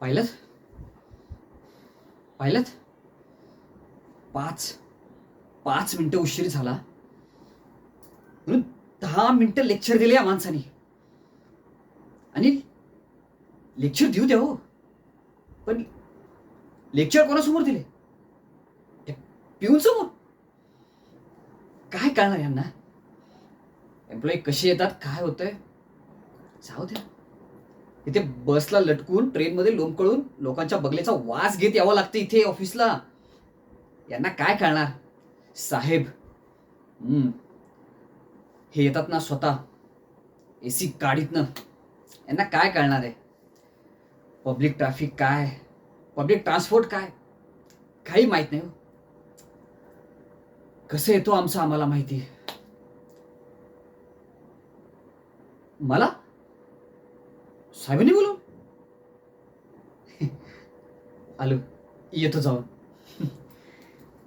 पाहिलंत पाहिलंत 5 मिनिटं उशीर झाला म्हणून 10 मिनिटं लेक्चर दिले या माणसाने. आणि लेक्चर देऊ द्या हो, पण लेक्चर कोणासमोर दिले? पिऊन समोर. काय कळणार यांना? एम्प्लॉई कशी येतात, काय होतंय, जाऊ द्या. इथे बसला लटकून ट्रेनमध्ये लोंबकळून लोकांच्या बगलेचा वास घेत यावं लागतं इथे ऑफिसला. यांना काय कळणार? साहेब हे येतात ना स्वतः एसी गाडीतनं, यांना काय कळणार आहे? पब्लिक ट्रॅफिक काय, पब्लिक ट्रान्सपोर्ट काय, काही माहित नाही हो. कसं येतो आमचं आम्हाला माहिती. मला साहेबांनी बोलवलं? आलो, येतो जाऊन.